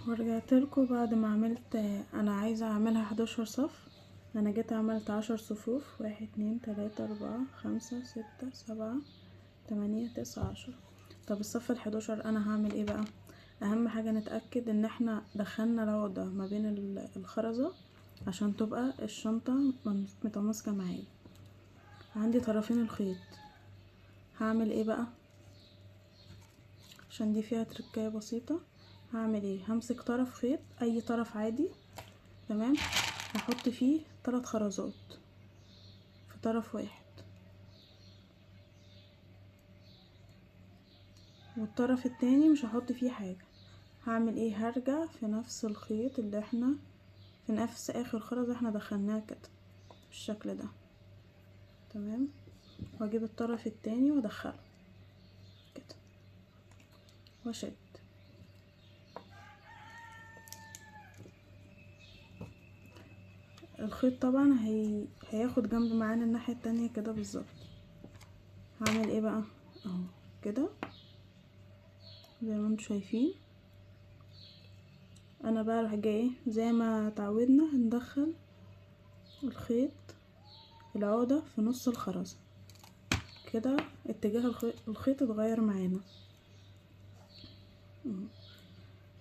ورجعت لكم بعد ما عملت، انا عايزه اعملها 11 صف. انا جيت عملت 10 صفوف، 1 2 3 4 5 6 7 8 9 10. طب الصف ال11 انا هعمل ايه بقى؟ اهم حاجه نتاكد ان احنا دخلنا العقده ما بين الخرزه عشان تبقى الشنطه متماسكه معايا. عندي طرفين الخيط، هعمل ايه بقى عشان دي فيها تركايه بسيطه؟ هعمل ايه؟ همسك طرف خيط، اي طرف عادي تمام، هحط فيه 3 خرزات في طرف واحد، والطرف التاني مش هحط فيه حاجة. هعمل ايه؟ هرجع في نفس الخيط اللي احنا في نفس اخر خرزة احنا دخلناها كده بالشكل ده تمام، واجيب الطرف التاني وادخله كده واشد. الخيط طبعا هياخد جنب معانا الناحية التانية كده بالظبط. هعمل ايه بقى؟ اهو كده زي ما انتوا شايفين. انا بقى راح جاي زي ما اتعودنا هندخل الخيط العقدة في نص الخرزة كده، اتجاه الخيط اتغير معانا.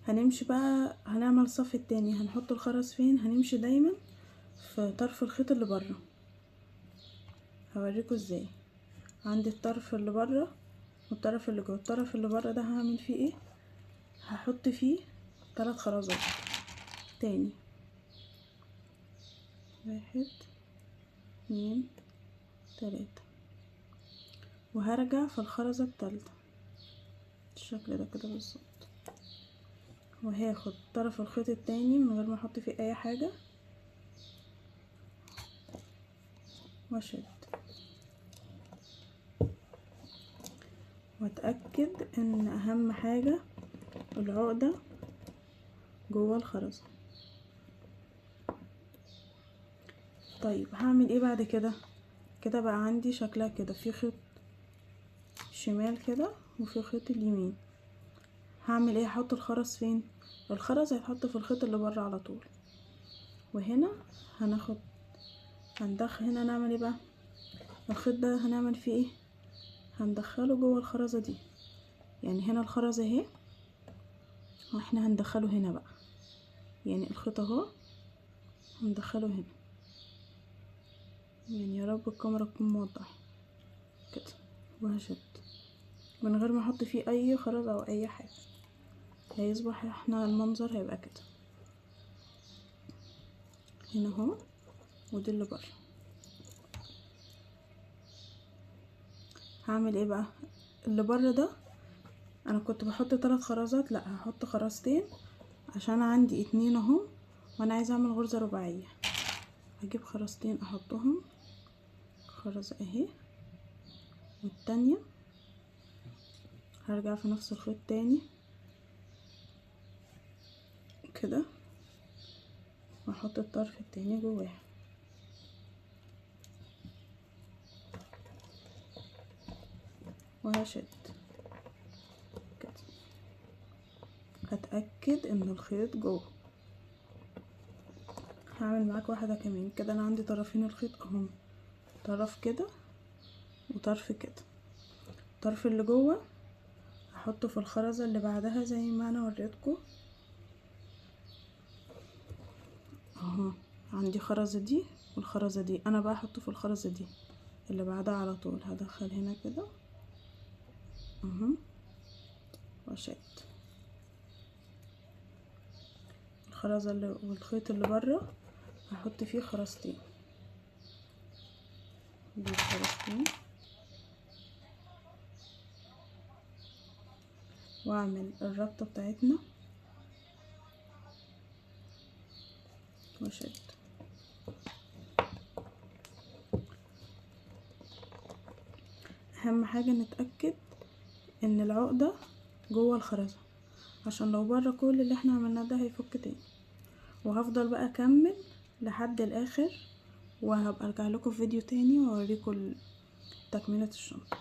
هنمشي بقى، هنعمل الصف التاني هنحط الخرز فين؟ هنمشي دايما في طرف الخيط اللي بره. هوريكم ازاي. عندي الطرف اللي بره والطرف اللي جوه. الطرف اللي بره ده هعمل فيه ايه؟ هحط فيه 3 خرزات تاني، 1 2 3، وهرجع في الخرزة التالتة بالشكل ده كده بالظبط، وهاخد طرف الخيط التاني من غير ما احط فيه اي حاجة واشد، واتأكد ان اهم حاجة العقدة جوه الخرزة. طيب هعمل ايه بعد كده؟ كده بقى عندي شكلها كده، في خيط شمال كده وفي خيط اليمين. هعمل ايه؟ هحط الخرز فين؟ الخرز هيتحط في الخيط اللي بره على طول. وهنا هندخل هنا نعمل ايه بقى؟ الخيط ده هنعمل فيه ايه؟ هندخله جوه الخرزة دي، يعني هنا الخرزة اهي واحنا هندخله هنا بقى، يعني الخيط اهو هندخله هنا، يعني يا رب الكاميرا تكون موضح كده، وهشد من غير ما احط فيه اي خرز او اي حاجة. هيصبح احنا المنظر هيبقى كده هنا اهو، ودي اللي بره. هعمل ايه بقى؟ اللي بره ده انا كنت بحط 3 خرزات، لا هحط خرزتين عشان عندي 2 اهو، وانا عايزه اعمل غرزة رباعية. هجيب خرزتين احطهم، خرزة اهي والتانية، هرجع في نفس الخيط تاني كده واحط الطرف التاني جواها وهشد كده. هتأكد ان الخيط جوه. هعمل معاك واحدة كمان كده. انا عندي طرفين الخيط اهم، طرف كده وطرف كده. الطرف اللي جوه هحطه في الخرزة اللي بعدها زي ما انا وريتكم اهو. عندي خرزة دي والخرزة دي، انا بقى احطه في الخرزة دي اللي بعدها على طول. هدخل هنا كده اهو واشد الخرزة اللي والخيط اللي بره هحط فيه خرزتين، دي خرزتين، واعمل الربطة بتاعتنا واشد. اهم حاجة نتأكد ان العقدة جوه الخرزة، عشان لو بره كل اللي احنا عملناه ده هيفك تاني. وهفضل بقى اكمل لحد الاخر، وهبقى ارجع لكم في فيديو تاني واوريكم تكملة الشنطة.